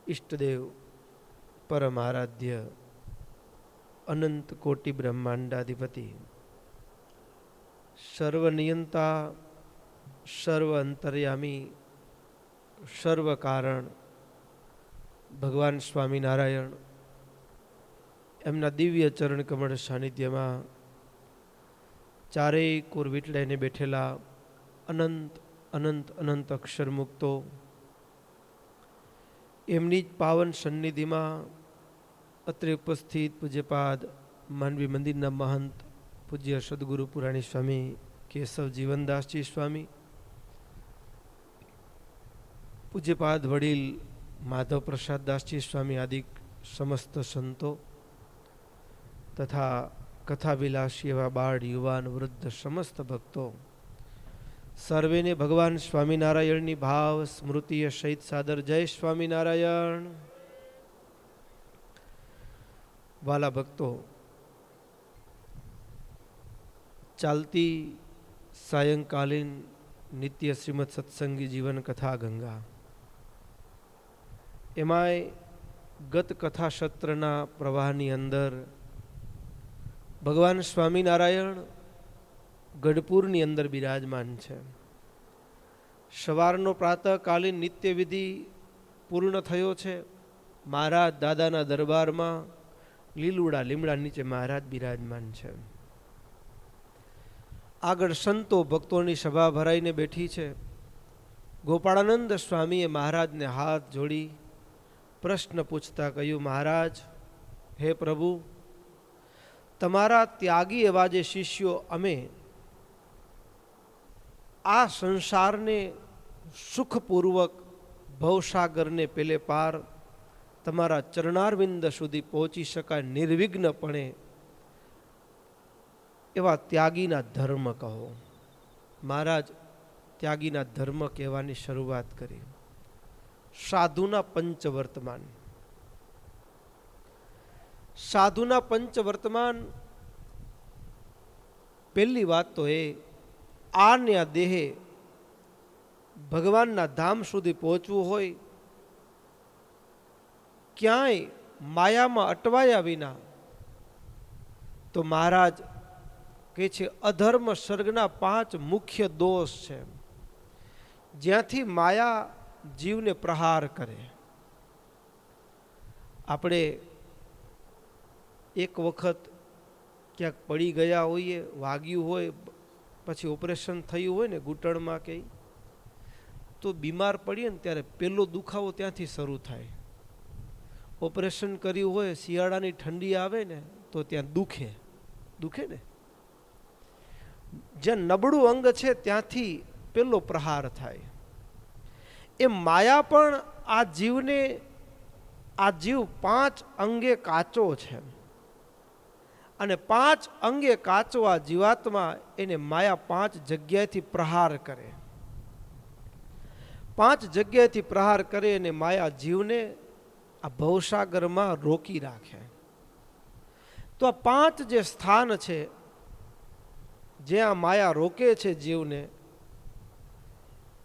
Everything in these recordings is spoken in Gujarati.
ઈષ્ટદેવ પરમ આરાધ્ય અનંત કોટિ બ્રહ્માંડાધિપતિ સર્વનિયંતા સર્વ અંતર્યામી સર્વ કારણ ભગવાન સ્વામિનારાયણ એમના દિવ્ય ચરણ કમળ સાનિધ્યમાં ચારેય કોર વીટલાઈને બેઠેલા અનંત અનંત અનંત અક્ષર મુક્તો એમની જ પાવન સન્નિધિમાં અત્રે ઉપસ્થિત પૂજ્યપાદ માનવી મંદિરના મહંત પૂજ્ય સદગુરુ પુરાણી સ્વામી કેશવ જીવનદાસજી સ્વામી, પૂજ્યપાદ વડીલ માધવ પ્રસાદ દાસજી સ્વામી આદિ સમસ્ત સંતો તથા કથાવિલાસી એવા બાળ યુવાન વૃદ્ધ સમસ્ત ભક્તો સર્વેને ભગવાન સ્વામિનારાયણની ભાવ સ્મૃતિએ સહિત સાદર જય સ્વામિનારાયણ. વાલા ભક્તો, ચાલતી સાયંકાલીન નિત્ય શ્રીમદ સત્સંગી જીવન કથા ગંગા, એમાંય ગત કથા સત્રના પ્રવાહની અંદર ભગવાન સ્વામિનારાયણ ગઢપુરની અંદર બિરાજમાન છે. સવારનો પ્રાતઃકાલીન નિત્ય વિધિ પૂર્ણ થયો છે. મહારાજ દાદાના દરબારમાં લીલુડા લીમડા નીચે મહારાજ બિરાજમાન છે. આગળ સંતો ભક્તોની સભા ભરાઈને બેઠી છે. ગોપાળાનંદ સ્વામીએ મહારાજને હાથ જોડી પ્રશ્ન પૂછતા કહ્યું, મહારાજ, હે પ્રભુ, તમારા ત્યાગી એવા જે શિષ્યો અમે આ સંસારને સુખપૂર્વક ભવસાગરને પેલે પાર તમારા ચરણારવિંદ સુધી પહોંચી શકાય નિર્વિઘ્નપણે એવા ત્યાગીના ધર્મ કહો. મહારાજ ત્યાગીના ધર્મ કહેવાની શરૂઆત કરી. સાધુના પંચવર્તમાન. સાધુના પંચવર્તમાન, પહેલી વાત તો એ આને દેહે ભગવાનના ધામ સુધી પહોંચવું હોય, ક્યાંય માયામાં અટવાયા વિના, તો મહારાજ કહે છે અધર્મ સર્ગના 5 મુખ્ય દોષ છે જ્યાંથી માયા જીવને પ્રહાર કરે. આપણે એક વખત ક્યાંક પડી ગયા હોઈએ, વાગ્યું હોય, પછી ઓપરેશન થયું હોય ને ઘૂંટણમાં કે, તો બીમાર પડીએ ને ત્યારે પહેલો દુખાવો ત્યાંથી શરૂ થાય. ઓપરેશન કર્યું હોય, શિયાળાની ઠંડી આવે ને તો ત્યાં દુખે ને. જ્યાં નબળું અંગ છે ત્યાંથી પેલો પ્રહાર થાય. એ માયા પણ આ જીવને, આ જીવ 5 અંગે કાચો છે અને 5 અંગે કાચો આ જીવાત્મા, એને માયા 5 જગ્યાએથી પ્રહાર કરે. 5 જગ્યાએથી પ્રહાર કરે અને માયા જીવને આ ભવસાગરમાં રોકી રાખે. તો આ 5 જે સ્થાન છે જ્યાં માયા રોકે છે જીવને,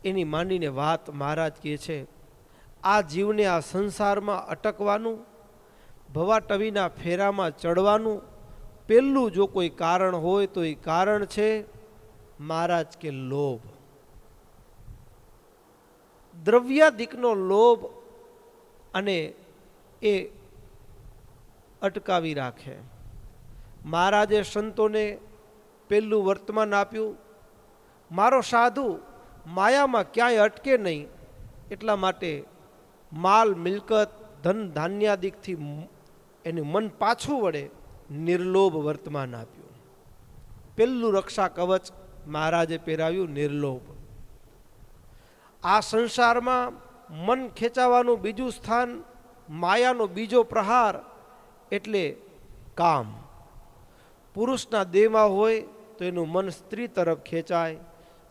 એની માંડીને વાત મહારાજ કહે છે. આ જીવને આ સંસારમાં અટકવાનું, ભવાટવીના ફેરામાં ચડવાનું પહેલું જો કોઈ કારણ હોય તો એ કારણ છે મહારાજ કે લોભ. દ્રવ્યાદિકનો લોભ, અને એ અટકાવી રાખે. મહારાજે સંતોને પહેલું વર્તમાન આપ્યું, મારો સાધુ માયામાં ક્યાંય અટકે નહીં, એટલા માટે માલ મિલકત ધન ધાન્યાદિકથી એનું મન પાછું વળે, નિર્લોભ વર્તમાન આપ્યું. પહેલું રક્ષા કવચ મહારાજે પહેરાવ્યું, નિર્લોભ. આ સંસારમાં મન ખેંચાવાનું બીજું સ્થાન, માયાનો બીજો પ્રહાર એટલે કામ. પુરુષના દેહમાં હોય તો એનું મન સ્ત્રી તરફ ખેંચાય,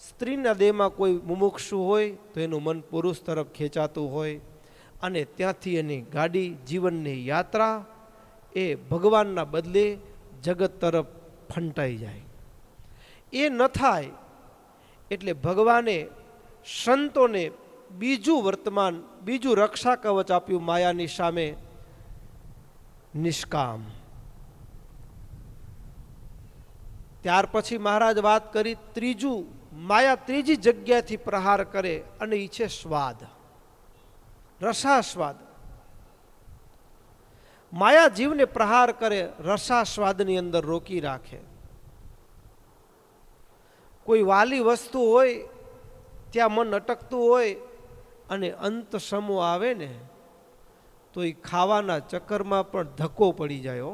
સ્ત્રીના દેહમાં કોઈ મુમુક્ષુ હોય તો એનું મન પુરુષ તરફ ખેંચાતું હોય, અને ત્યાંથી એની ગાડી, જીવનની યાત્રા એ ભગવાનના બદલે જગત તરફ ફંટાઈ જાય. એ ન થાય એટલે ભગવાને સંતોને બીજું વર્તમાન, બીજું રક્ષા કવચ આપ્યું માયાની સામે, નિષ્કામ. ત્યાર પછી મહારાજ વાત કરી ત્રીજું, માયા ત્રીજી જગ્યાથી પ્રહાર કરે અને એ છે સ્વાદ, રસાસ્વાદ. માયા જીવને પ્રહાર કરે, રસાસ્વાદની અંદર રોકી રાખે. કોઈ વાલી વસ્તુ હોય ત્યાં મન અટકતું હોય અને અંત સમો આવે ને તો એ ખાવાના ચક્કરમાં પણ ધક્કો પડી જાય.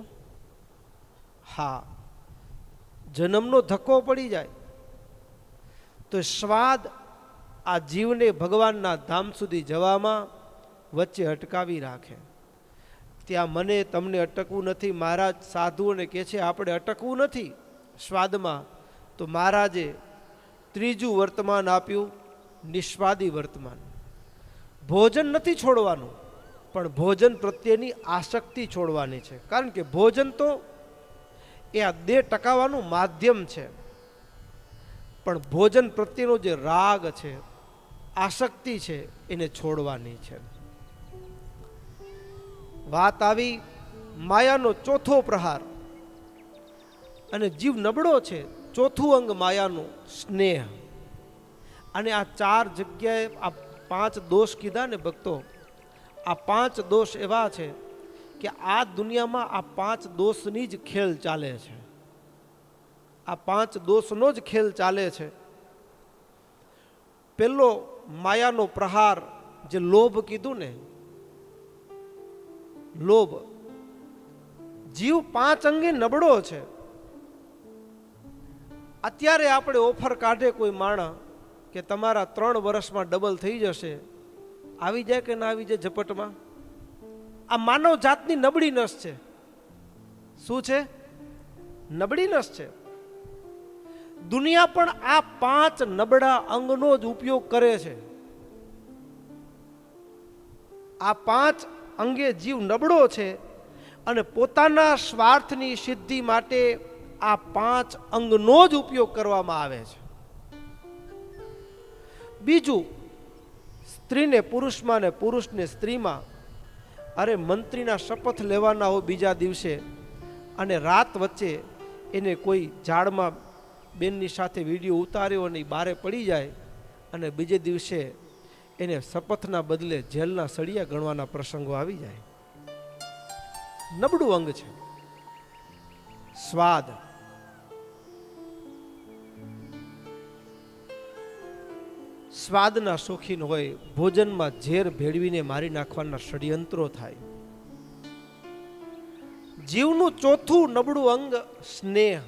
હા, જન્મનો ધક્કો પડી જાય. તો સ્વાદ આ જીવને ભગવાનના ધામ સુધી જવામાં વચ્ચે અટકાવી રાખે. ત્યાં મને તમને અટકવું નથી. મહારાજ સાધુઓને કહે છે આપણે અટકવું નથી સ્વાદમાં. તો મહારાજે ત્રીજું વર્તમાન આપ્યું, નિસ્વાદી વર્તમાન. ભોજન નથી છોડવાનું, પણ ભોજન પ્રત્યેની આસક્તિ છોડવાની છે. કારણ કે ભોજન તો એ આ દેહ ટકાવવાનું માધ્યમ છે, પણ ભોજન પ્રત્યેનો જે રાગ છે, આસક્તિ છે, એને છોડવાની છે. વાત આવી માયાનો ચોથો પ્રહાર. અને જીવ નબળો છે, ચોથું અંગ માયાનું સ્નેહ. અને આ ચાર જગ્યાએ આ 5 દોષ કીધા ને ભક્તો, આ 5 દોષ એવા છે કે આ દુનિયામાં આ 5 દોષની જ ખેલ ચાલે છે. આ 5 દોષનો જ ખેલ ચાલે છે. પેલો માયાનો પ્રહાર જે લોભ કીધું ને, લોભ. જીવ 5 અંગે નબળો છે. અત્યારે આપણે ઓફર કાઢે કોઈ માણસ કે તમારા 3 વર્ષમાં ડબલ થઈ જશે, આવી જાય કે ના આવી જાય ઝપટમાં? આ માનવ જાતની નબળી નસ છે. શું છે? નબળી નસ છે. દુનિયા પણ આ 5 નબળા અંગનો જ ઉપયોગ કરે છે. આ 5 અંગે જીવ નબળો છે અને પોતાના સ્વાર્થની સિદ્ધિ માટે આ 5 અંગનો જ ઉપયોગ કરવામાં આવે છે. બીજું, સ્ત્રીને પુરુષમાં ને પુરુષને સ્ત્રીમાં. અરે મંત્રીના શપથ લેવાના હોય બીજા દિવસે, અને રાત વચ્ચે એને કોઈ ઝાડમાં બેનની સાથે વિડીયો ઉતાર્યો અને બારે પડી જાય અને બીજે દિવસે એને શપથના બદલે જેલના સળિયા ગણવાના પ્રસંગો આવી જાય. નબળું અંગ છે સ્વાદ. સ્વાદના શોખીન હોય, ભોજનમાં ઝેર ભેળવીને મારી નાખવાના ષડયંત્રો થાય. જીવનું ચોથું નબળું અંગ સ્નેહ.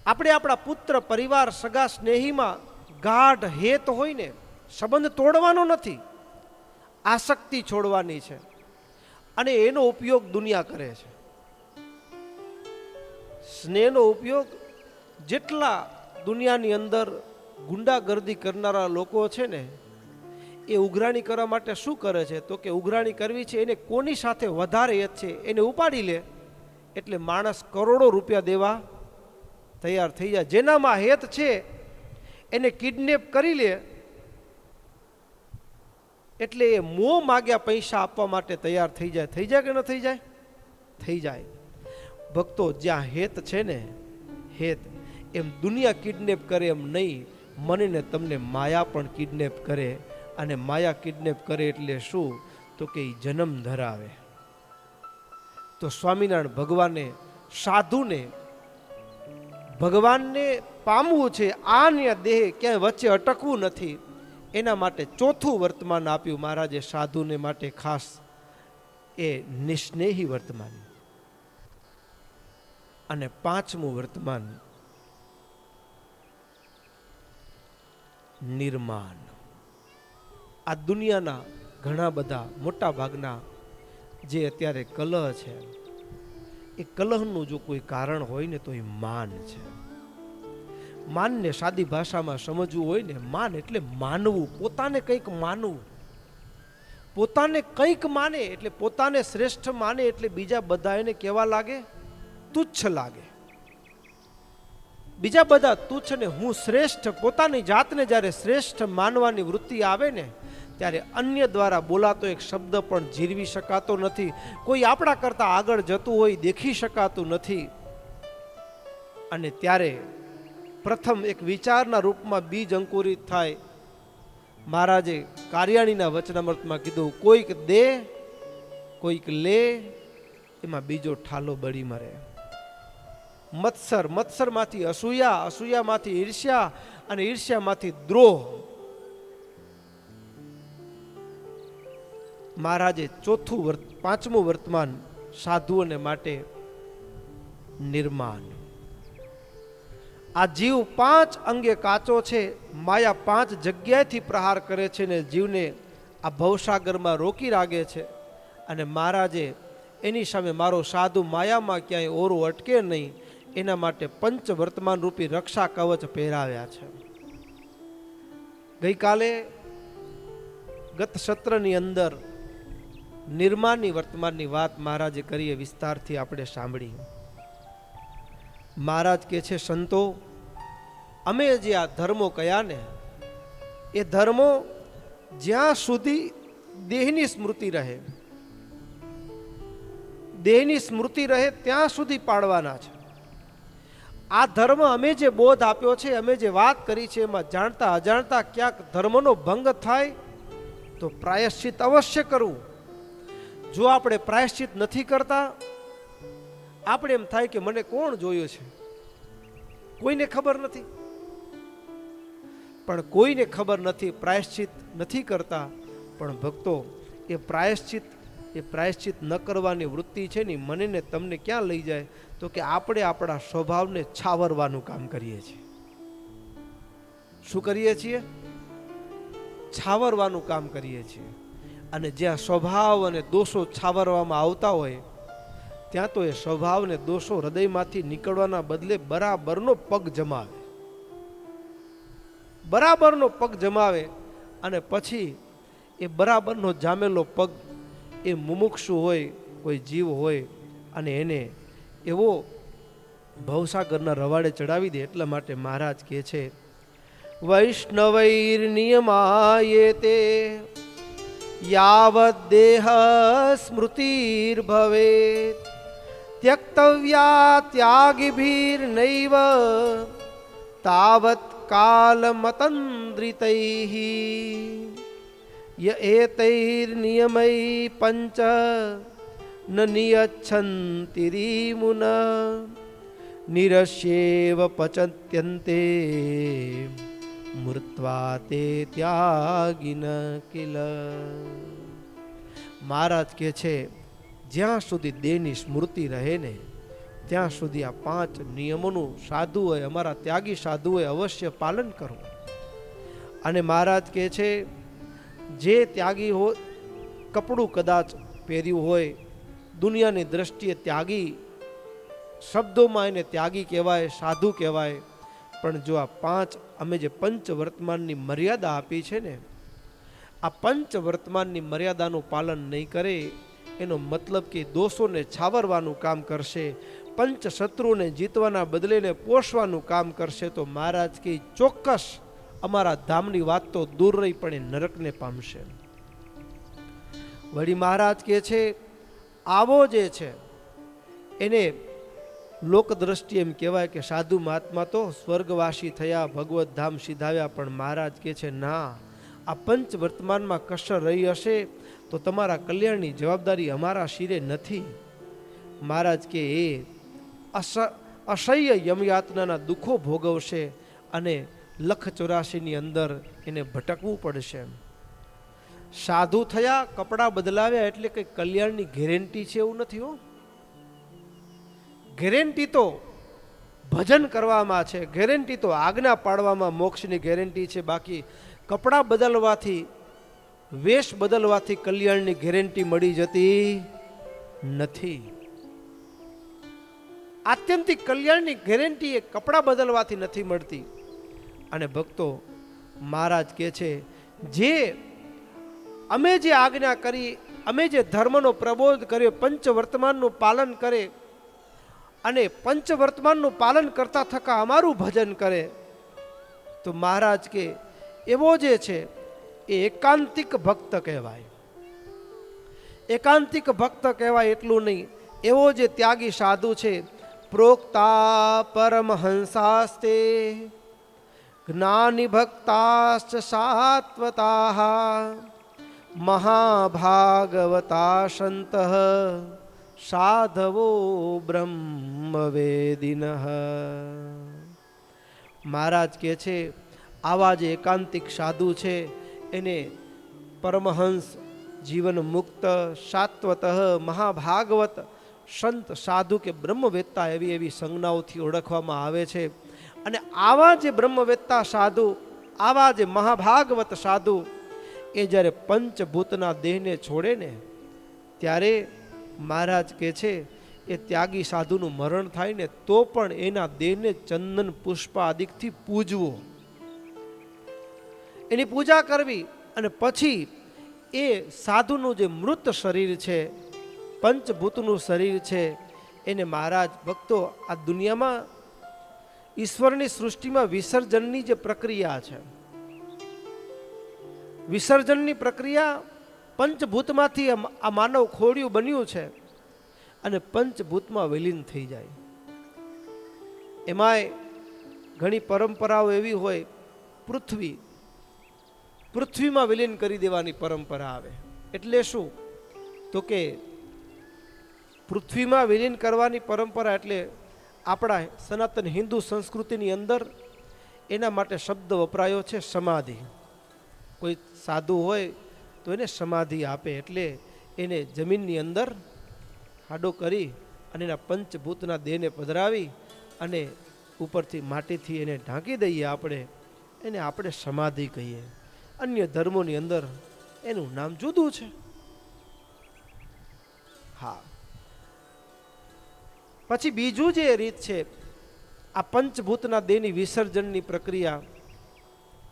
આપણે આપણા પુત્ર, પરિવાર, સગા સ્નેહીમાં ગાઢ હેત હોય ને, સંબંધ તોડવાનો નથી, આસક્તિ છોડવાની છે. અને એનો ઉપયોગ દુનિયા કરે છે. સ્નેહનો ઉપયોગ જેટલા દુનિયાની અંદર ગુંડાગર્દી કરનારા લોકો છે ને, એ ઉઘરાણી કરવા માટે શું કરે છે? તો કે ઉઘરાણી કરવી છે, એને કોની સાથે વધારે હેત છે એને ઉપાડી લે, એટલે માણસ કરોડો રૂપિયા દેવા તૈયાર થઈ જાય. જેનામાં હેત છે એને કિડનેપ કરી લે, એટલે એ મોં માગ્યા પૈસા આપવા માટે તૈયાર થઈ જાય. થઈ જાય કે ન થઈ જાય? થઈ જાય. ભક્તો, જ્યાં હેત છે ને, હેત, એમ દુનિયા કિડનેપ કરે એમ નહીં, મને ને તમને માયા પણ કિડનેપ કરે. અને માયા કિડનેપ કરે એટલે શું? તો કે એ જન્મ ધરાવે. તો સ્વામિનારાયણ ભગવાને સાધુને ભગવાનને પામવું છે, આને દેહ ક્યાંય વચ્ચે અટકવું નથી, એના માટે ચોથું વર્તમાન આપ્યું મહારાજે સાધુને માટે ખાસ, એ નિસ્નેહી વર્તમાન. અને 5મું વર્તમાન નિર્માન. આ દુનિયાના ઘણા બધા મોટા ભાગના જે અત્યારે કલહ છે, એ કલહનું જો કોઈ કારણ હોય ને તો એ માન છે. માનને સાદી ભાષામાં સમજવું હોય ને, માન એટલે માનવું, પોતાને કંઈક માનવું. પોતાને કંઈક માને એટલે પોતાને શ્રેષ્ઠ માને એટલે બીજા બધા એને કેવા લાગે? તુચ્છ લાગે. બીજા બધા તુચ્છ ને હું શ્રેષ્ઠ, પોતાની જાતને જ્યારે શ્રેષ્ઠ માનવાની વૃત્તિ આવે ને ત્યારે અન્ય દ્વારા બોલાતો એક શબ્દ પણ જીરવી શકાતો નથી. કોઈ આપણા કરતા આગળ જતું હોય દેખી શકાતું નથી. અને ત્યારે પ્રથમ એક વિચારના રૂપમાં બીજ અંકુરિત થાય. મહારાજે કાર્યાણીના વચનામૃતમાં કીધું, કોઈક દે કોઈક લે, એમાં બીજો ઠાલો બળી મરે. મત્સર, મત્સરમાંથી અસૂયા, અસૂયામાંથી ઈર્ષ્યા અને ઈર્ષ્યામાંથી દ્રોહ. મહારાજે પાંચમું વર્તમાન સાધુઓને માટે નિર્માણ. આ જીવ 5 અંગે કાચો છે. માયા 5 જગ્યાએથી પ્રહાર કરે છે ને જીવને આ ભવસાગરમાં રોકી રાખે છે. અને મહારાજે એની સામે મારો સાધુ માયામાં ક્યાંય ઓરો અટકે નહીં એના માટે પંચ વર્તમાન રૂપી રક્ષા કવચ પહેરાવ્યા છે. ગઈકાલે ગત સત્રની અંદર નિર્માણની વર્તમાનની વાત મહારાજે કરીએ, વિસ્તારથી આપણે સાંભળી. મહારાજ કહે છે, સંતો અમે જે આ ધર્મો કયા ને એ ધર્મો જ્યાં સુધી દેહની સ્મૃતિ રહે, દેહની સ્મૃતિ રહે ત્યાં સુધી પાડવાના છે. આ ધર્મ અમે જે બોધ આપ્યો છે, અમે જે વાત કરી છે, એમાં જાણતા અજાણતા ક્યાંક ધર્મનો ભંગ થાય તો પ્રાયશ્ચિત અવશ્ય કરવું. જો આપણે પ્રાયશ્ચિત નથી કરતા, આપણે એમ થાય કે મને કોણ જોયું છે, કોઈને ખબર નથી. પણ કોઈને ખબર નથી, પ્રાયશ્ચિત નથી કરતા. પણ ભક્તો, એ પ્રાયશ્ચિત ન કરવાની વૃત્તિ છે ને મને ને તમને ક્યાં લઈ જાય તો કે આપણે આપણા સ્વભાવને છાવરવાનું કામ કરીએ છીએ. શું કરીએ છીએ? છાવરવાનું કામ કરીએ છીએ. અને જ્યાં સ્વભાવ અને દોષો છાવરવામાં આવતા હોય ત્યાં તો એ સ્વભાવ ને દોષો હૃદયમાંથી નીકળવાના બદલે બરાબરનો પગ જમાવે, બરાબરનો પગ જમાવે. અને પછી એ બરાબરનો જામેલો પગ એ મુમુક્ષુ હોય, કોઈ જીવ હોય, અને એને એવો ભવસાગરના રવાડે ચડાવી દે. એટલા માટે મહારાજ કહે છે, વૈષ્ણવૈર નિયમાયેતે યાવદ દેહ સ્મૃતિર ભવેત ત્યક્તવ્યા ત્યાગીભીર્નૈવ તાવત કાલમતંદ્રિતૈઃ ય એતૈર નિયમૈ પંચ ન નિયચ્છન્તિ રીમુન નિરસ્યેવ પચત્યન્તે મૃત્વા તે ત્યાગિન કિલ. મહારાજ કહે છે, જ્યાં સુધી દેહની સ્મૃતિ રહે ને ત્યાં સુધી આ 5 નિયમોનું સાધુઓએ, અમારા ત્યાગી સાધુઓએ અવશ્ય પાલન કરવું. અને મહારાજ કહે છે, જે ત્યાગી હોય, કપડું કદાચ પહેર્યું હોય, દુનિયાની દ્રષ્ટિએ ત્યાગી, શબ્દોમાં એને ત્યાગી કહેવાય, સાધુ કહેવાય. પણ જો આ 5 અમે જે પંચ વર્તમાનની મર્યાદા આપી છે ને, આ પંચ વર્તમાનની મર્યાદાનું પાલન નહીં કરે, એનો મતલબ કે દોષોને છાવરવાનું કામ કરશે, પંચ શત્રુઓને જીતવાના બદલે ને પોષવાનું કામ કરશે, તો મહારાજ કે ચોક્કસ અમારા ધામની વાત તો દૂર રહી પણ એ નરકને પામશે. વળી મહારાજ કહે છે, આવો જે છે એને લોક દ્રષ્ટિ એમ કહેવાય કે સાધુ મહાત્મા તો સ્વર્ગવાસી થયા, ભગવત ધામ સીધાવ્યા. પણ મહારાજ કહે છે, ના, આ પંચ વર્તમાનમાં કસર રહી હશે તો તમારા કલ્યાણની જવાબદારી અમારા શિરે નથી. મહારાજ કે એ અસહ્ય યમયાતનાના દુઃખો ભોગવશે અને 184ની અંદર એને ભટકવું પડશે. સાધુ થયા, કપડાં બદલાવ્યા એટલે કંઈ કલ્યાણની ગેરંટી છે એવું નથી હો. ગેરંટી તો ભજન કરવામાં છે, ગેરંટી તો આજ્ઞા પાડવામાં મોક્ષની ગેરંટી છે. બાકી કપડાં બદલવાથી, વેશ બદલવાથી કલ્યાણની ગેરંટી મળી જતી નથી. આત્યંતિક કલ્યાણની ગેરંટી એ કપડાં બદલવાથી નથી મળતી. અને ભક્તો, મહારાજ કહે છે, જે અમે જે આજ્ઞા કરી, અમે જે ધર્મનો પ્રબોધ કર્યો, પંચ વર્તમાનનું પાલન કરે, અને પંચવર્તમાનનું પાલન કરતા થકા અમારું ભજન કરે તો મહારાજ કે એવો જે છે એ એકાંતિક ભક્ત કહેવાય. એકાંતિક ભક્ત કહેવાય એટલું નહીં, એવો જે ત્યાગી સાધુ છે. પ્રોક્તા પરમહંસાસ્તે જ્ઞાની ભક્તાશ્ચ સાત્વતાઃ મહાભાગવતા સંતઃ સાધવો બ્રહ્મવેદિનઃ. મહારાજ કહે છે આવા જે એકાંતિક સાધુ છે એને પરમહંસ, જીવન મુક્ત, સાત્વત, મહાભાગવત, સંત, સાધુ કે બ્રહ્મવેત્તા એવી એવી સંજ્ઞાઓથી ઓળખવામાં આવે છે. અને આવા જે બ્રહ્મવેત્તા સાધુ, આવા જે મહાભાગવત સાધુ એ જ્યારે પંચભૂતના દેહને છોડે ને ત્યારે મહારાજ કહે છે એ ત્યાગી સાધુનું મરણ થાય ને તો પણ એના દેહને ચંદન પુષ્પ આદિકથી પૂજવો, એની પૂજા કરવી. અને પછી એ સાધુનું જે મૃત શરીર છે, પંચભૂતનું શરીર છે, એને મહારાજ ભક્તો આ દુનિયામાં ઈશ્વરની સૃષ્ટિમાં વિસર્જનની જે પ્રક્રિયા છે, વિસર્જનની પ્રક્રિયા પંચભૂતમાંથી આ માનવ ખોડિયું બન્યું છે અને પંચભૂતમાં વિલીન થઈ જાય. એમાંય ઘણી પરંપરાઓ એવી હોય, પૃથ્વીમાં વિલીન કરી દેવાની પરંપરા આવે. એટલે શું તો કે પૃથ્વીમાં વિલીન કરવાની પરંપરા એટલે આપણા સનાતન હિન્દુ સંસ્કૃતિની અંદર એના માટે શબ્દ વપરાયો છે સમાધિ. કોઈ સાધુ હોય તો એને સમાધિ આપે, એટલે એને જમીનની અંદર હાડો કરી અને એના પંચભૂતના દેહને પધરાવી અને ઉપરથી માટીથી એને ઢાંકી દઈએ આપણે, એને આપણે સમાધિ કહીએ. અન્ય ધર્મોની અંદર એનું નામ જુદું છે. હા, પછી બીજું જે રીત છે આ પંચભૂતના દેહની વિસર્જનની પ્રક્રિયા,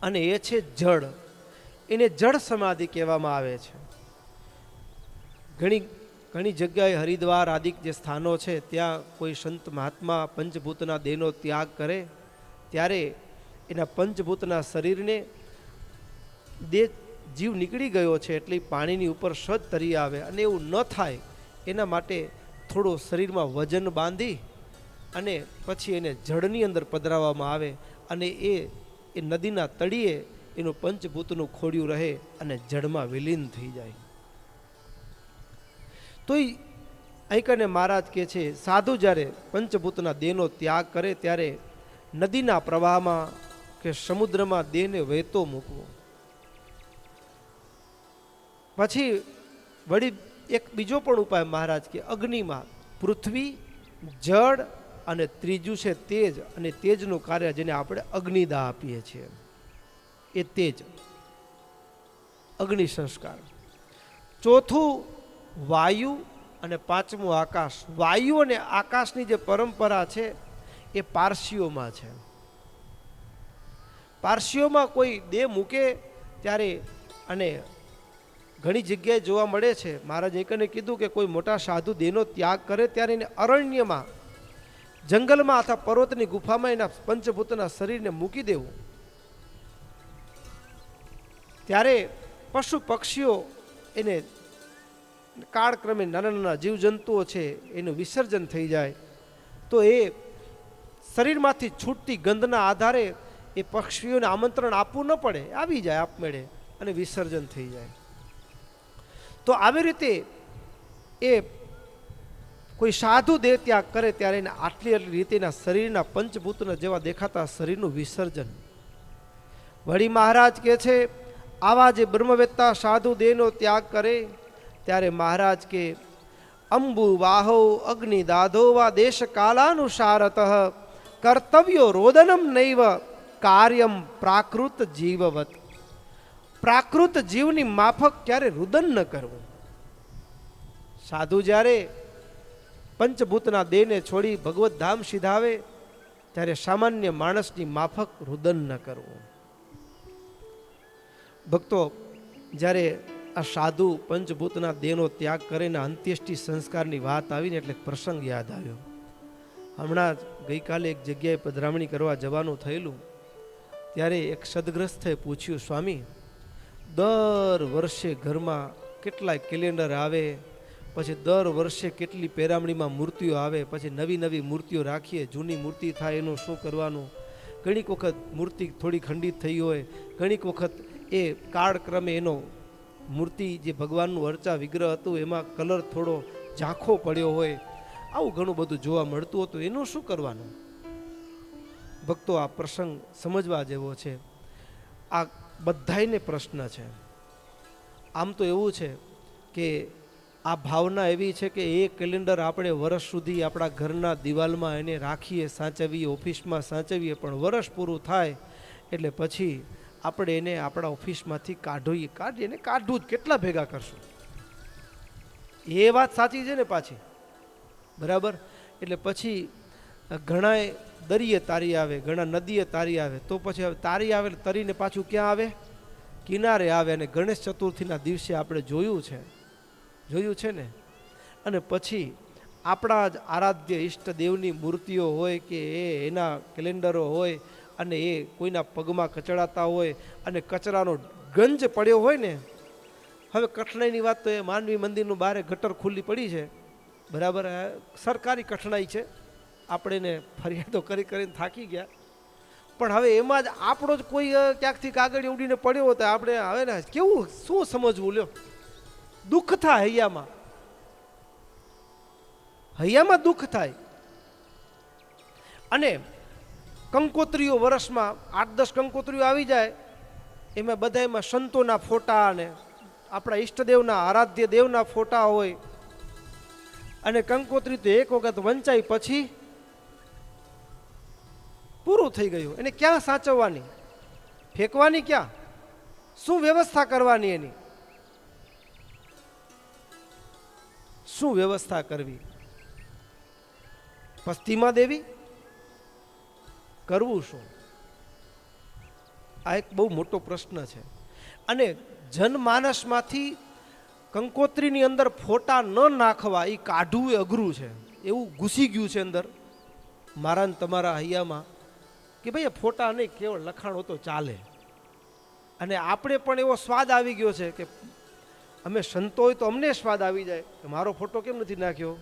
અને એ છે જળ. એને જળ સમાધિ કહેવામાં આવે છે. ઘણી જગ્યાએ હરિદ્વાર આદિ જે સ્થાનો છે ત્યાં કોઈ સંત મહાત્મા પંચભૂતના દેહનો ત્યાગ કરે ત્યારે એના પંચભૂતના શરીરને દેહ જીવ નીકળી ગયો છે એટલે પાણીની ઉપર સજ તરી આવે, અને એવું ન થાય એના માટે થોડું શરીરમાં વજન બાંધી અને પછી એને જળની અંદર પધરાવવામાં આવે, અને એ નદીના તળિયે એનું પંચભૂતનું ખોડિયું રહે અને જળમાં વિલીન થઈ જાય. તો અહીં કને મહારાજ કહે છે સાધુ જ્યારે પંચભૂતના દેહનો ત્યાગ કરે ત્યારે નદીના પ્રવાહમાં કે સમુદ્રમાં દેહને વહેતો મૂકવો. પછી વળી એક બીજો પણ ઉપાય મહારાજ કે અગ્નિમાં, પૃથ્વી, જળ અને ત્રીજું છે તેજ, અને તેજનું કાર્ય જેને આપણે અગ્નિદાહ આપીએ છીએ એ તેજ, અગ્નિ સંસ્કાર. ચોથું વાયુ અને પાંચમું આકાશ. વાયુ અને આકાશની જે પરંપરા છે એ પારસીઓમાં છે. પારસીઓમાં કોઈ દેહ મૂકે ત્યારે, અને ઘણી જગ્યાએ જોવા મળે છે, મહારાજ એકને કીધું કે કોઈ મોટા સાધુ દેહનો ત્યાગ કરે ત્યારે એને અરણ્યમાં, જંગલમાં અથવા પર્વતની ગુફામાં એના પંચભૂતના શરીરને મૂકી દેવું. ત્યારે પશુ પક્ષીઓ એને કાળક્રમે નાના નાના જીવજંતુઓ છે એનું વિસર્જન થઈ જાય તો એ શરીરમાંથી છૂટતી ગંધના આધારે એ પક્ષીઓને આમંત્રણ આપવું ન પડે, આવી જાય આપમેળે અને વિસર્જન થઈ જાય. તો આવી રીતે એ કોઈ સાધુ દેહ ત્યાગ કરે ત્યારે એને આટલી રીતે એના શરીરના પંચભૂતના જેવા દેખાતા શરીરનું વિસર્જન. વળી મહારાજ કહે છે આવા જે બ્રહ્મવેત્તા સાધુ દેહનો ત્યાગ કરે ત્યારે મહારાજ કે અંબુ વાહો અગ્નિ દાધો વા દેશ કાલાનુસારત કર્તવ્યો રોદનમ નૈવ કાર્યમ પ્રાકૃત જીવવત. પ્રાકૃત જીવની માફક ક્યારે રુદન ન કરવું. સાધુ જ્યારે પંચભૂતના દેહને છોડી ભગવત ધામ સિધાવે ત્યારે સામાન્ય માણસની માફક રુદન ન કરવું. ભક્તો, જ્યારે આ સાધુ પંચભૂતના દેહનો ત્યાગ કરીને અંત્યેષ્ટિ સંસ્કારની વાત આવીને એટલે પ્રસંગ યાદ આવ્યો. હમણાં જ ગઈકાલે એક જગ્યાએ પધરામણી કરવા જવાનું થયેલું, ત્યારે એક સદગ્રસ્તે પૂછ્યું, સ્વામી દર વર્ષે ઘરમાં કેટલાય કેલેન્ડર આવે, પછી દર વર્ષે કેટલી પેરામણીમાં મૂર્તિઓ આવે, પછી નવી નવી મૂર્તિઓ રાખીએ, જૂની મૂર્તિ થાય એનું શું કરવાનું? ઘણીક વખત મૂર્તિ થોડી ખંડિત થઈ હોય, ઘણીક વખત એ કાળક્રમે એનો મૂર્તિ જે ભગવાનનું અર્ચા વિગ્રહ હતું એમાં કલર થોડો ઝાંખો પડ્યો હોય, આવું ઘણું બધું જોવા મળતું હતું. એનું શું કરવાનું? ભક્તો, આ પ્રસંગ સમજવા જેવો છે. આ બધાયને પ્રશ્ન છે. આમ તો એવું છે કે આ ભાવના એવી છે કે એ કેલેન્ડર આપણે વર્ષ સુધી આપણા ઘરના દિવાલમાં એને રાખીએ, સાચવીએ, ઓફિસમાં સાચવીએ, પણ વર્ષ પૂરું થાય એટલે પછી આપણે એને આપણા ઓફિસમાંથી કાઢીએ એને કાઢવું જ કેટલા ભેગા કરશું? એ વાત સાચી છે ને પાછી, બરાબર? એટલે પછી ઘણાએ દરિયે તારી આવે, ઘણા નદીએ તારી આવે, તો પછી તારી આવે તરીને પાછું ક્યાં આવે? કિનારે આવે. અને ગણેશ ચતુર્થીના દિવસે આપણે જોયું છે ને. અને પછી આપણા જ આરાધ્ય ઈષ્ટદેવની મૂર્તિઓ હોય કે એના કેલેન્ડરો હોય અને એ કોઈના પગમાં કચડાતા હોય અને કચરાનો ગંજ પડ્યો હોય ને. હવે કઠણાઈની વાત તો એ માંડવી મંદિરનું બહાર ગટર ખુલ્લી પડી છે, બરાબર, સરકારી કઠણાઈ છે, આપણે એને ફરિયાદો કરીને થાકી ગયા. પણ હવે એમાં જ આપણો જ કોઈ ક્યાંકથી કાગળ ઉડીને પડ્યો હોય તો આપણે હવે ને કેવું શું સમજવું? લ્યો, દુઃખ થાય હૈયામાં દુઃખ થાય. અને કંકોત્રીઓ વર્ષમાં 8-10 કંકોત્રીઓ આવી જાય, એમાં બધામાં સંતોના ફોટા અને આપણા ઈષ્ટદેવના આરાધ્ય દેવના ફોટા હોય. અને કંકોત્રી તો એક વખત વંચાઈ પછી પૂરું થઈ ગયું. એને ક્યાં સાચવવાની? ફેંકવાની ક્યાં? શું વ્યવસ્થા કરવાની એની? શું વ્યવસ્થા કરવી? પસ્તીમાં દેવી? કરવું શું? આ એક બહુ મોટો પ્રશ્ન છે. અને જનમાનસમાંથી કંકોત્રીની અંદર ફોટા ન નાખવા, એ કાઢવું એ અઘરું છે. એવું ઘૂસી ગયું છે અંદર મારા ને તમારા હૈયામાં કે ભાઈ ફોટા નહીં, કેવળ લખાણો તો ચાલે. અને આપણે પણ એવો સ્વાદ આવી ગયો છે કે અમે સંતો હોય તો અમને સ્વાદ આવી જાય કે મારો ફોટો કેમ નથી નાખ્યો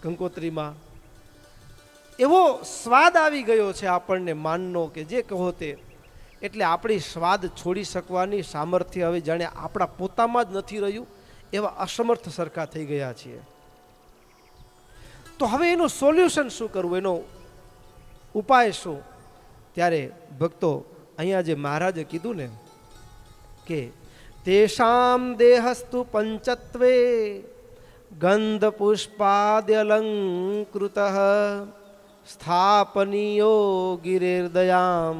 કંકોત્રીમાં. એવો સ્વાદ આવી ગયો છે આપણને માનનો કે જે કહો તે. એટલે આપણી સ્વાદ છોડી શકવાની સામર્થ્ય હવે જાણે આપણા પોતામાં જ નથી રહ્યું, એવા અસમર્થ સરખા થઈ ગયા છીએ. તો હવે એનું સોલ્યુશન શું કરવું, એનો ઉપાય શું? ત્યારે ભક્તો, અહીંયા જે મહારાજે કીધું ને કે તેષામ દેહસ્તુ પંચત્વે ગંધ પુષ્પાદ્યલંકૃત સ્થાપનીયો ગિરેર્દયામ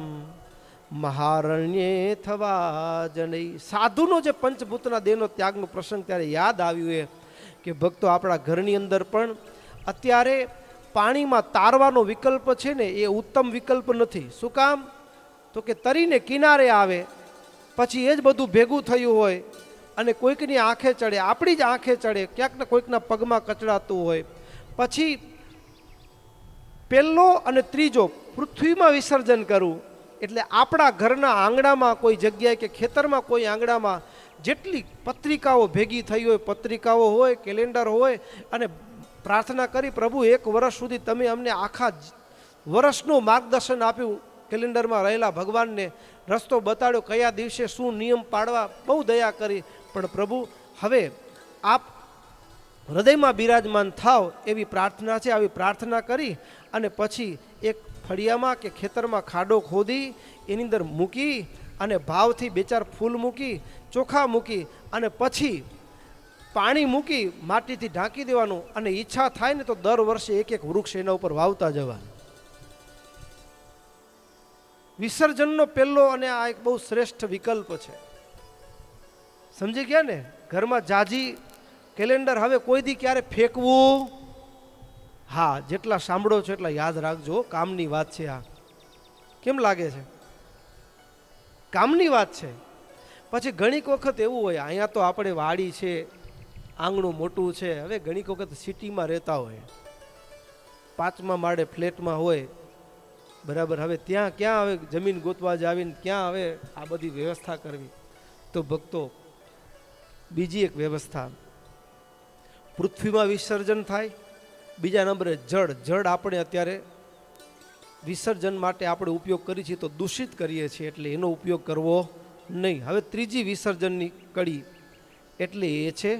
મહારણ્યે થવા જનઈ. સાધુનો જે પંચભૂતના દેહનો ત્યાગનો પ્રસંગ ત્યારે યાદ આવ્યું એ કે ભક્તો, આપણા ઘરની અંદર પણ અત્યારે પાણીમાં તારવાનો વિકલ્પ છે ને, એ ઉત્તમ વિકલ્પ નથી. શું કામ? તો કે તરીને કિનારે આવે પછી એ જ બધું ભેગું થયું હોય અને કોઈકની આંખે ચડે, આપણી જ આંખે ચડે, ક્યાંક ને કોઈકના પગમાં કચડાતું હોય. પછી પહેલો અને ત્રીજો પૃથ્વીમાં વિસર્જન કરવું. એટલે આપણા ઘરના આંગણામાં કોઈ જગ્યાએ કે ખેતરમાં કોઈ આંગણામાં જેટલી પત્રિકાઓ ભેગી થઈ હોય, પત્રિકાઓ હોય, કેલેન્ડર હોય, અને પ્રાર્થના કરી, પ્રભુ 1 વર્ષ સુધી તમે અમને આખા વર્ષનું માર્ગદર્શન આપ્યું, કેલેન્ડરમાં રહેલા ભગવાનને રસ્તો બતાડ્યો, કયા દિવસે શું નિયમ પાડવા, બહુ દયા કરી. પણ પ્રભુ હવે આપ હૃદયમાં બિરાજમાન થાવ એવી પ્રાર્થના છે. આવી પ્રાર્થના કરી અને પછી એક ફળિયામાં કે ખેતરમાં ખાડો ખોદી એની અંદર મૂકી અને ભાવથી 2-4 ફૂલ મૂકી, ચોખા મૂકી અને પછી પાણી મૂકી માટીથી ઢાંકી દેવાનું. અને ઈચ્છા થાય ને તો દર વર્ષે 1-1 વૃક્ષ એના ઉપર વાવતા જવાનું. વિસર્જનનો પહેલો અને આ એક બહુ શ્રેષ્ઠ વિકલ્પ છે. સમજી ગયા ને? ઘરમાં જાજી કેલેન્ડર હવે કોઈ દી ક્યારે ફેંકવું? હા, જેટલા સાંભળો છો એટલા યાદ રાખજો, કામની વાત છે આ. કેમ લાગે છે? કામની વાત છે. પછી ઘણીક વખત એવું હોય, અહીંયા તો આપણે વાડી છે, આંગણું મોટું છે. હવે ઘણી વખત સિટીમાં રહેતા હોય, 5મા માળે ફ્લેટમાં હોય, બરાબર. હવે ત્યાં ક્યાં હવે જમીન ગોતવા જાવીને ક્યાં હવે આ બધી વ્યવસ્થા કરવી? તો ભક્તો બીજી એક વ્યવસ્થા, પૃથ્વીમાં વિસર્જન થાય. બીજા નંબરે જળ આપણે અત્યારે વિસર્જન માટે આપણે ઉપયોગ કરીએ છીએ તો દૂષિત કરીએ છીએ, એટલે એનો ઉપયોગ કરવો નહીં. હવે ત્રીજી વિસર્જનની કડી એટલે એ છે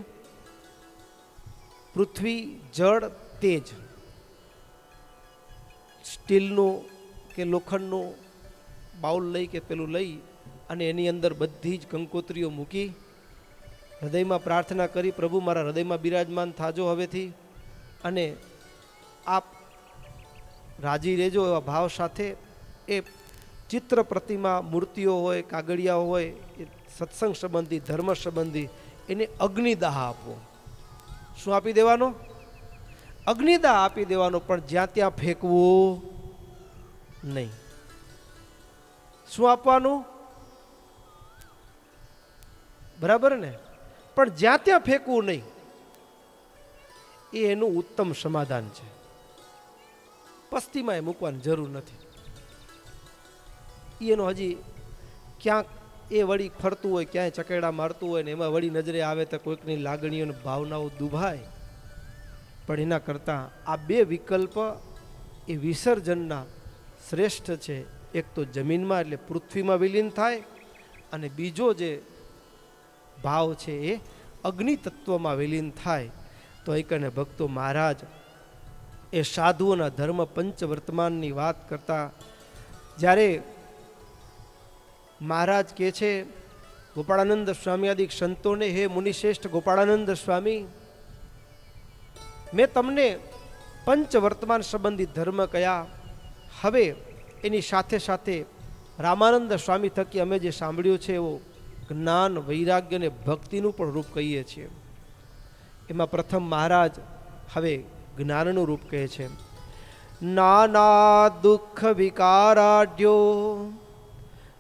પૃથ્વી, જળ, તેજ. સ્ટીલનું કે લોખંડનું બાઉલ લઈ કે પેલું લઈ અને એની અંદર બધી જ કંકોત્રીઓ મૂકી હૃદયમાં પ્રાર્થના કરી, પ્રભુ મારા હૃદયમાં બિરાજમાન થાજો હવેથી, અને આપ રાજી રહેજો એવા ભાવ સાથે એ ચિત્ર પ્રતિમા, મૂર્તિઓ હોય, કાગળિયા હોય, એ સત્સંગ સંબંધી, ધર્મ સંબંધી, એને અગ્નિદાહ આપવો. શું આપી દેવાનો? અગ્નિદાહ આપી દેવાનો, પણ જ્યાં ત્યાં ફેંકવું નહીં. શું આપવાનું? બરાબર ને? પણ જ્યાં ત્યાં ફેંકવું નહીં. એ એનું ઉત્તમ સમાધાન છે. પસ્તીમાં એ મૂકવાની જરૂર નથી. એનો હજી ક્યાંક એ વળી ફરતું હોય, ક્યાંય ચકેડા મારતું હોય ને એમાં વળી નજરે આવે તો કોઈકની લાગણીઓ અને ભાવનાઓ દુભાય. પણ એના કરતાં આ બે વિકલ્પ એ વિસર્જનના શ્રેષ્ઠ છે. એક તો જમીનમાં એટલે પૃથ્વીમાં વિલીન થાય, અને બીજો જે ભાવ છે એ અગ્નિ તત્વમાં વિલીન થાય. તો એ કને ભક્તો મહારાજ એ સાધુઓના ધર્મ પંચવર્તમાનની વાત કરતા જ્યારે મહારાજ કહે છે ગોપાળાનંદ સ્વામી આદિ સંતોને, હે મુનિશ્રેષ્ઠ ગોપાળાનંદ સ્વામી, મેં તમને પંચવર્તમાન સંબંધી ધર્મ કયા, હવે એની સાથે સાથે રામાનંદ સ્વામી થકી અમે જે સાંભળ્યું છે એવો જ્ઞાન, વૈરાગ્ય અને ભક્તિનું પણ રૂપ કહીએ છીએ. એમાં પ્રથમ મહારાજ હવે જ્ઞાનનું રૂપ કહે છે. નાના દુઃખ વિકારાઢ્યો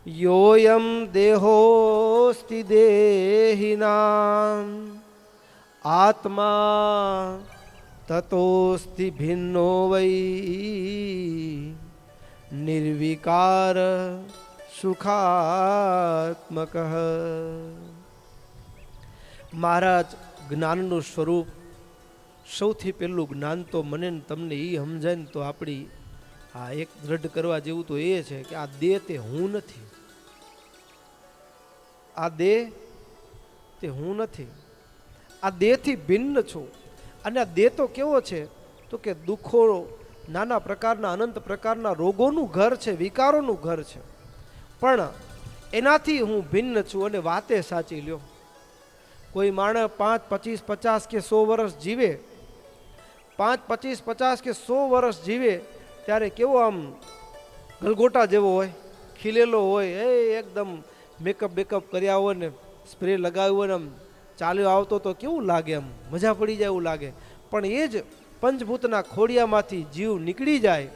યોયમ દેહોસ્તિ દેહિનામ આત્મા તતોસ્તિ ભિન્નો વૈ નિર્વિકાર સુખાત્મક. મહારાજ જ્ઞાનનું સ્વરૂપ, સૌથી પહેલું જ્ઞાન તો મને ને તમને એ સમજાય ને તો આપણી આ એક દ્રઢ કરવા જેવું તો એ છે કે આ દેહ તે હું નથી. આ દેહ તે હું નથી. આ દેહથી ભિન્ન છું. અને આ દેહ તો કેવો છે તો કે દુઃખો, નાના પ્રકારના, અનંત પ્રકારના રોગોનું ઘર છે, વિકારોનું ઘર છે. પણ એનાથી હું ભિન્ન છું. અને વાતે સાચી લ્યો, કોઈ માણસ 5, 25, 50 કે 100 વર્ષ જીવે, 5, 25, 50 કે 100 વર્ષ જીવે ત્યારે કેવો આમ ગલગોટા જેવો હોય, ખીલેલો હોય, એ એકદમ મેકઅપ બેકઅપ કર્યા હોય ને સ્પ્રે લગાવ્યો હોય ને આમ ચાલ્યો આવતો તો કેવું લાગે, આમ મજા પડી જાય એવું લાગે. પણ એ જ પંચભૂતના ખોડિયામાંથી જીવ નીકળી જાય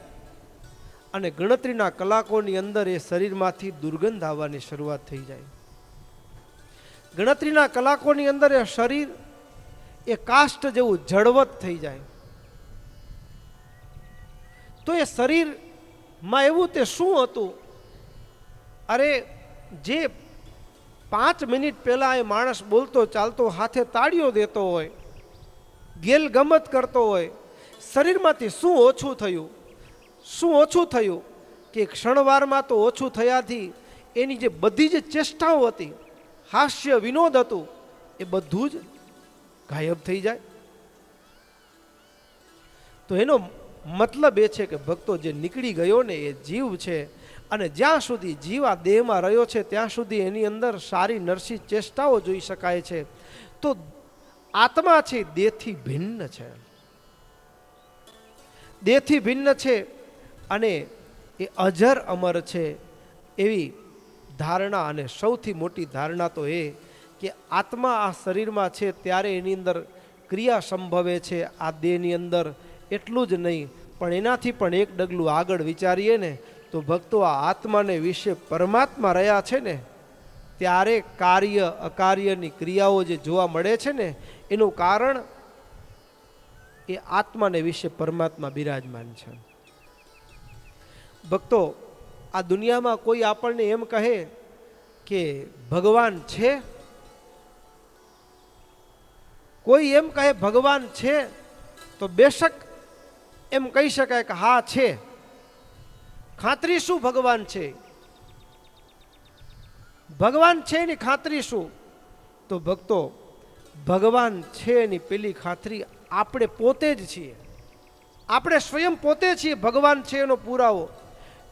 અને ગણતરીના કલાકોની અંદર એ શરીરમાંથી દુર્ગંધ આવવાની શરૂઆત થઈ જાય. ગણતરીના કલાકોની અંદર એ શરીર એ કાષ્ઠ જેવું જળવત થઈ જાય. તો એ શરીરમાં એવું તે શું હતું? અરે જે 5 મિનિટ પહેલા એ માણસ બોલતો ચાલતો હાથે તાળીઓ દેતો હોય, ગેલ ગમત કરતો હોય, શરીરમાંથી શું ઓછું થયું? શું ઓછું થયું કે ક્ષણવારમાં તો ઓછું થયાથી એની જે બધી જ ચેષ્ટાઓ હતી, હાસ્ય વિનોદ હતું, એ બધું જ ગાયબ થઈ જાય. તો એનો મતલબ એ છે કે ભક્તો જે નીકળી ગયો ને એ જીવ છે, અને જ્યાં સુધી જીવ આ દેહમાં રહ્યો છે ત્યાં સુધી એની અંદર સારી નરસી ચેષ્ટાઓ જોઈ શકાય છે. તો આત્મા છે દેહથી ભિન્ન છે, દેહથી ભિન્ન છે અને એ અજર અમર છે. એવી ધારણા, અને સૌથી મોટી ધારણા તો એ કે આત્મા આ શરીરમાં છે ત્યારે એની અંદર ક્રિયા સંભવે છે આ દેહની અંદર. એટલું જ નહીં, પણ એનાથી પણ એક ડગલું આગળ વિચારીએ ને તો ભક્તો આ આત્માને વિશે પરમાત્મા રહ્યા છે ને ત્યારે કાર્ય અકાર્યની ક્રિયાઓ જે જોવા મળે છે ને એનું કારણ એ આત્માને વિશે પરમાત્મા બિરાજમાન છે. ભક્તો, આ દુનિયામાં કોઈ આપણને એમ કહે કે ભગવાન છે, કોઈ એમ કહે ભગવાન છે, તો બેશક એમ કહી શકાય કે હા છે. ખાતરી શું ભગવાન છે? ભગવાન છે એની ખાતરી શું? તો ભક્તો, ભગવાન છે એની પેલી ખાતરી આપણે પોતે જ છીએ. આપણે સ્વયં પોતે છીએ ભગવાન છે એનો પુરાવો.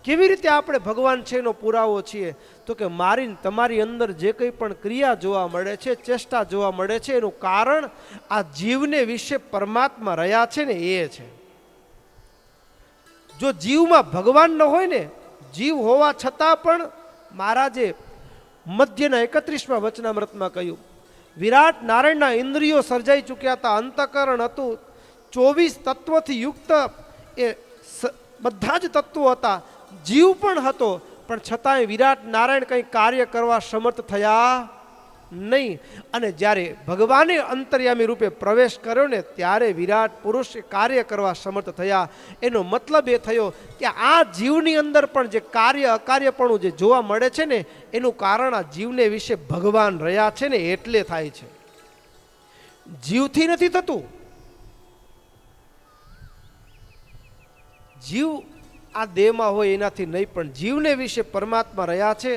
કેવી રીતે આપણે ભગવાન છે એનો પુરાવો છીએ? તો કે મારી તમારી અંદર જે કંઈ પણ ક્રિયા જોવા મળે છે, ચેષ્ટા જોવા મળે છે, એનું કારણ આ જીવને વિશે પરમાત્મા રહ્યા છે ને એ છે. જો જીવમાં ભગવાન ન હોય ને, જીવ હોવા છતાં પણ મહારાજે મધ્યના 31મા વચનામૃતમાં કહ્યું, વિરાટ નારાયણના ઇન્દ્રિયો સર્જાઈ ચૂક્યા હતા, અંતઃકરણ હતું, 24 તત્વોથી યુક્ત એ બધા જ તત્વો હતા, જીવ પણ હતો, પણ છતાંય વિરાટ નારાયણ કંઈ કાર્ય કરવા સમર્થ થયા નહીં. અને જ્યારે ભગવાને અંતર્યામી રૂપે પ્રવેશ કર્યો ને ત્યારે વિરાટ પુરુષ કાર્ય કરવા સમર્થ થયા. એનો મતલબ એ થયો કે આ જીવની અંદર પણ જે કાર્ય અકાર્યપણું જે જોવા મળે છે ને એનું કારણ આ જીવને વિશે ભગવાન રહ્યા છે ને એટલે થાય છે. જીવથી નથી થતું. જીવ આ દેહમાં હોય એનાથી નહીં, પણ જીવને વિશે પરમાત્મા રહ્યા છે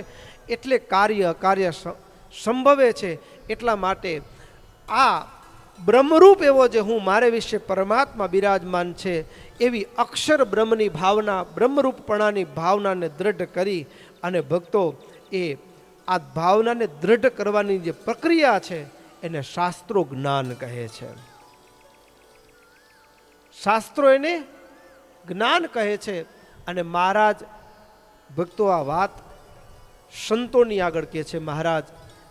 એટલે કાર્ય અકાર્ય સંભવે છે. એટલા માટે આ બ્રહ્મરૂપ એવો જે હું મારે વિશે પરમાત્મા બિરાજમાન છે એવી અક્ષર બ્રહ્મની ભાવના, બ્રહ્મરૂપપણાની ભાવનાને દ્રઢ કરી અને ભક્તો એ આ ભાવનાને દ્રઢ કરવાની જે પ્રક્રિયા છે એને શાસ્ત્રો જ્ઞાન કહે છે. શાસ્ત્રો એને જ્ઞાન કહે છે. અને મહારાજ ભક્તો આ વાત સંતોની આગળ કહે છે મહારાજ,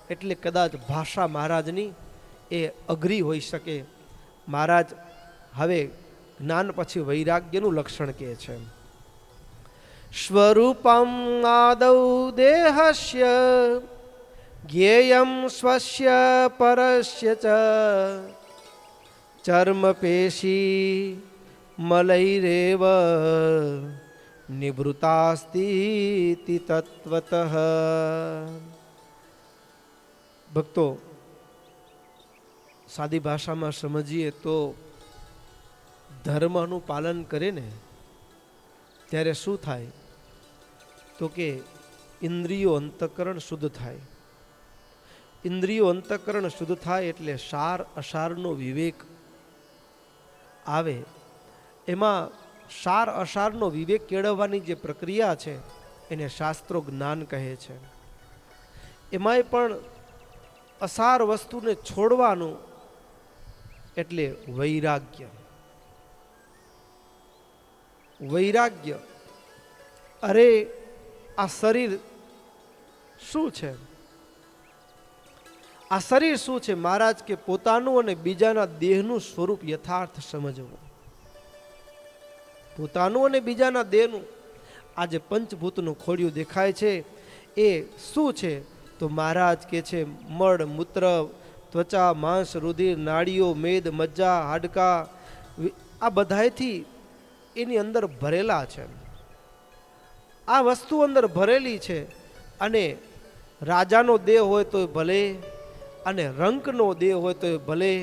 એટલે કદાચ ભાષા મહારાજની એ અઘરી હોઈ શકે. મહારાજ હવે જ્ઞાન પછી વૈરાગ્યનું લક્ષણ કહે છે. સ્વરૂપમ આદૌ દેહસ્ય જ્ઞેયમ સ્વસ્ય પરસ્ય ચ ચર્મ પેશી મલૈરેવ નિવૃતાસ્તિ તત્વતઃ. ભક્તો, સાદી ભાષામાં સમજીએ તો ધર્મનું પાલન કરે ને ત્યારે શું થાય? તો કે ઇન્દ્રિયો અંતઃકરણ શુદ્ધ થાય. ઇન્દ્રિયો અંતઃકરણ શુદ્ધ થાય એટલે સાર અસારનો વિવેક આવે. એમાં સાર અસારનો વિવેક કેળવવાની જે પ્રક્રિયા છે એને શાસ્ત્રો જ્ઞાન કહે છે. એમાંય પણ અસાર વસ્તુને છોડવાનું એટલે વૈરાગ્ય. વૈરાગ્ય. અરે આ શરીર શું છે? આ શરીર શું છે? મહારાજ કે પોતાનું અને બીજાના દેહનું સ્વરૂપ યથાર્થ સમજવું. પોતાનું અને બીજાના દેહનું આ જે પંચભૂતનું ખોડિયું દેખાય છે એ શું છે? તો મહારાજ કે છે મળ, મૂત્ર, ત્વચા, માંસ, રુધિર, નાડીઓ, મેદ, મજ્જા, હાડકા આ બધાયથી એની અંદર ભરેલા છે. આ વસ્તુ અંદર ભરેલી છે. અને રાજાનો દેહ હોય તો ભલે, અને રંકનો દેહ હોય તો ભલે,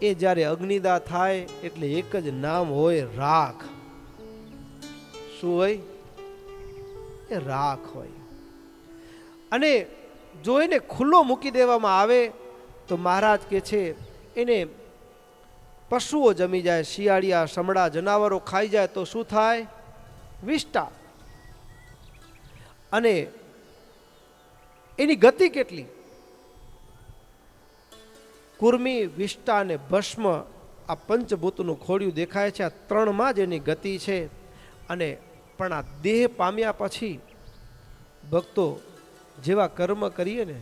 એ જ્યારે અગ્નિદા થાય એટલે એક જ નામ હોય, રાખ. શું હોય? એ રાખ હોય. અને જો એને ખુલ્લો મૂકી દેવામાં આવે તો મહારાજ કે છે એને પશુઓ જમી જાય, શિયાળિયા, સમડા, જનાવરો ખાઈ જાય તો શું થાય? વિષ્ટા. અને એની ગતિ કેટલી? કુર્મી, વિષ્ટા અને ભસ્મ આ પંચભૂતનું ખોડિયું દેખાય છે. આ ત્રણમાં જ એની ગતિ છે. અને પણ આ દેહ પામ્યા પછી ભક્તો જેવા કર્મ કરીએ ને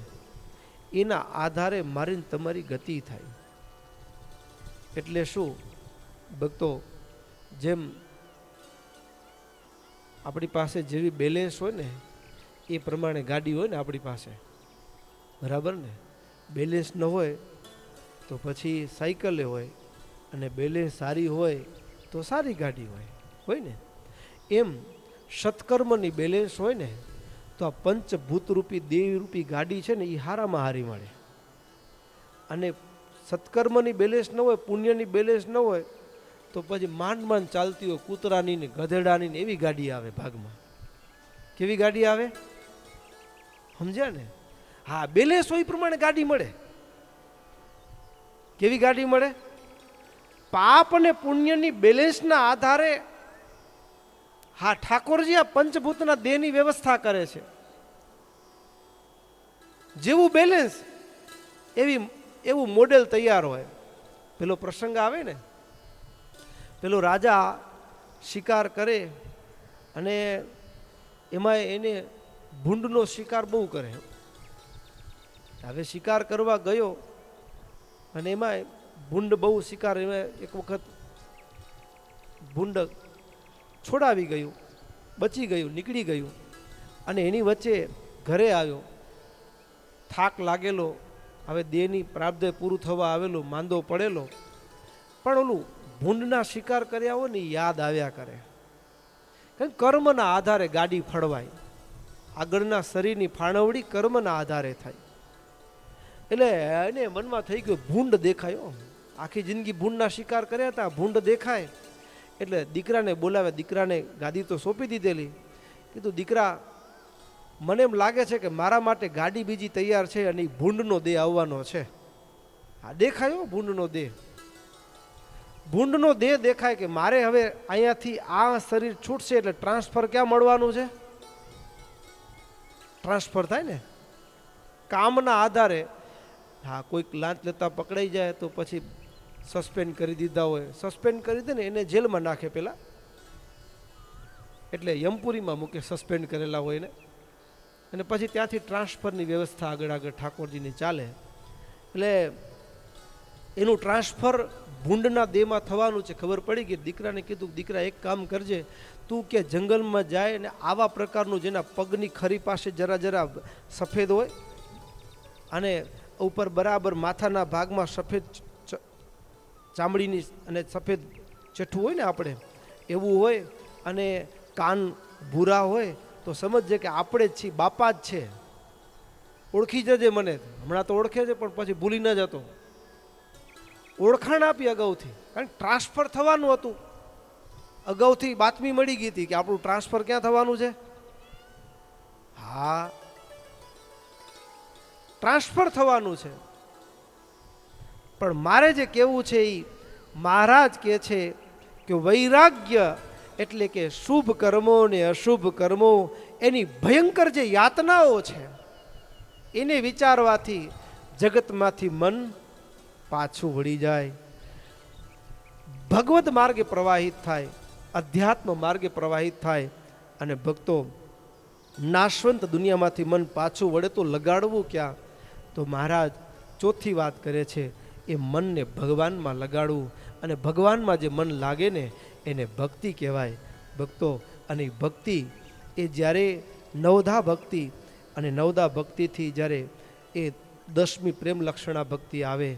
એના આધારે મારી તમારી ગતિ થાય. એટલે શું ભક્તો, જેમ આપણી પાસે જેવી બેલેન્સ હોય ને એ પ્રમાણે ગાડી હોય ને આપણી પાસે, બરાબર ને? બેલેન્સ ન હોય તો પછી સાયકલે હોય, અને બેલેન્સ સારી હોય તો સારી ગાડી હોય ને? એમ સત્કર્મની બેલેન્સ હોય ને તો આ પંચભૂતરૂપી દેવરૂપી ગાડી છે ને એ હારામાં હારી મળે. અને સત્કર્મની બેલેન્સ ન હોય, પુણ્યની બેલેન્સ ન હોય તો પછી માંડ માંડ ચાલતી હોય કૂતરાની ને ગધેડાની ને એવી ગાડી આવે ભાગમાં. કેવી ગાડી આવે? સમજ્યા ને? હા, બેલેન્સ હોય એ પ્રમાણે ગાડી મળે. કેવી ગાડી મળે? પાપ અને પુણ્યની બેલેન્સના આધારે. હા, ઠાકોરજી આ પંચભૂતના દેહની વ્યવસ્થા કરે છે. જેવું બેલેન્સ એવું મોડેલ તૈયાર હોય. પેલો પ્રસંગ આવે ને, પેલો રાજા શિકાર કરે અને એમાં એને ભૂંડનો શિકાર બહુ કરે. હવે શિકાર કરવા ગયો અને એમાં ભૂંડ બહુ શિકાર, એમાં એક વખત ભૂંડ છોડાવી ગયું, બચી ગયું, નીકળી ગયું, અને એની વચ્ચે ઘરે આવ્યો, થાક લાગેલો, હવે દેહની પ્રારબ્ધ પૂરું થવા આવેલું, માંદો પડેલો, પણ ઓલું ભૂંડના શિકાર કર્યા હોય ને યાદ આવ્યા કરે. કારણ કર્મના આધારે ગાડી ફળવાય. આગળના શરીરની ફાળવણી કર્મના આધારે થાય. એટલે એને મનમાં થઈ ગયું ભૂંડ દેખાયો. આખી જિંદગી ભૂંડના શિકાર કર્યા હતા, ભૂંડ દેખાય એટલે દીકરાને બોલાવે. દીકરાને ગાદી તો સોંપી દીધેલી. કીધું, દીકરા, મને એમ લાગે છે કે મારા માટે ગાડી બીજી તૈયાર છે અને એ ભૂંડનો દેહ આવવાનો છે. હા, દેખાયો ભૂંડનો દેહ. ભૂંડનો દેહ દેખાય કે મારે હવે અહીંયાથી આ શરીર છૂટશે એટલે ટ્રાન્સફર ક્યાં મળવાનું છે? ટ્રાન્સફર થાય ને કામના આધારે. હા, કોઈક લાંચ લેતા પકડાઈ જાય તો પછી સસ્પેન્ડ કરી દીધા હોય, સસ્પેન્ડ કરી દે ને એને જેલમાં નાખે પેલા, એટલે યમપુરીમાં મૂકે સસ્પેન્ડ કરેલા હોય ને. અને પછી ત્યાંથી ટ્રાન્સફરની વ્યવસ્થા આગળ ઠાકોરજીની ચાલે. એટલે એનું ટ્રાન્સફર ભૂંડના દેહમાં થવાનું છે. ખબર પડી ગઈ. દીકરાને કીધું, દીકરા એક કામ કરજે, તું કે જંગલમાં જાય ને આવા પ્રકારનું જેના પગની ખરી પાસે જરા જરા સફેદ હોય અને ઉપર બરાબર માથાના ભાગમાં સફેદ ચામડીની અને સફેદ ચઠ્ઠું હોય ને આપણે એવું હોય, અને કાન ભૂરા હોય તો સમજજે કે આપણે જ છીએ, બાપા જ છે, ઓળખી જજે મને. હમણાં તો ઓળખે છે પણ પછી ભૂલી ન જતો. ઓળખાણ આપી અગાઉથી, કારણ ટ્રાન્સફર થવાનું હતું. અગાઉથી બાતમી મળી ગઈ હતી કે આપણું ટ્રાન્સફર ક્યાં થવાનું છે. હા, ટ્રાન્સફર થવાનું છે. પણ મારે જે કહેવું છે એ મહારાજ કહે છે કે વૈરાગ્ય એટલે કે શુભ કર્મો ને અશુભ કર્મો એની ભયંકર જે યાતનાઓ છે એને વિચારવાથી જગતમાંથી મન પાછું વળી જાય, ભગવદ માર્ગે પ્રવાહિત થાય, અધ્યાત્મ માર્ગે પ્રવાહિત થાય. અને ભક્તો, નાશવંત દુનિયામાંથી મન પાછું વળે તો લગાડવું ક્યાં? તો મહારાજ ચોથી વાત કરે છે, એ મનને ભગવાનમાં લગાડવું. અને ભગવાનમાં જે મન લાગે ને એને ભક્તિ કહેવાય. ભક્તો, અને ભક્તિ એ જ્યારે નવધા ભક્તિ, અને નવધા ભક્તિથી જ્યારે એ 10મી પ્રેમ લક્ષણા ભક્તિ આવે,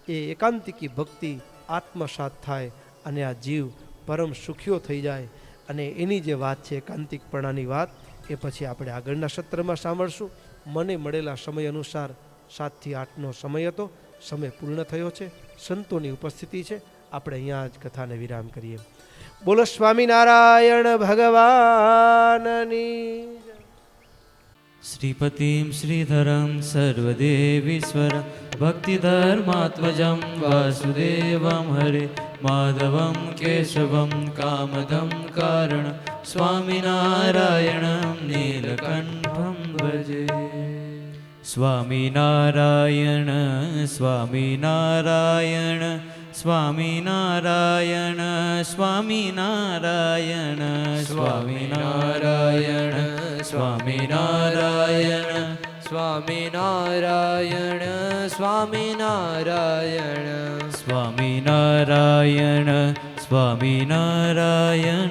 એ એકાંતિકી ભક્તિ આત્મસાત થાય અને આ જીવ પરમ સુખીઓ થઈ જાય. અને એની જે વાત છે એકાંતિકપણાની વાત, એ પછી આપણે આગળના સત્રમાં સાંભળશું. મને મળેલા સમય અનુસાર 7 થી 8નો સમય હતો. સમય પૂર્ણ થયો છે, સંતોની ઉપસ્થિતિ છે. આપણે અહીંયા જ કથાને વિરામ કરીએ. બોલો સ્વામિનારાયણ ભગવાનની. શ્રીપતિમ શ્રીધરમ સર્વદેવીશ્વરમ ભક્તિધર્માત્મજં વાસુદેવમ હરે માધવમ કેશવમ કામદમ કારણ સ્વામિનારાયણમ નીલકંઠમ ભજે. સ્વામિનારાયણ સ્વામિનારાયણ સ્વામિનારાયણ સ્વામિનારાયણ સ્વામિનારાયણ સ્વામિનારાયણ સ્વામિનારાયણ સ્વામિનારાયણ સ્વામિનારાયણ સ્વામિનારાયણ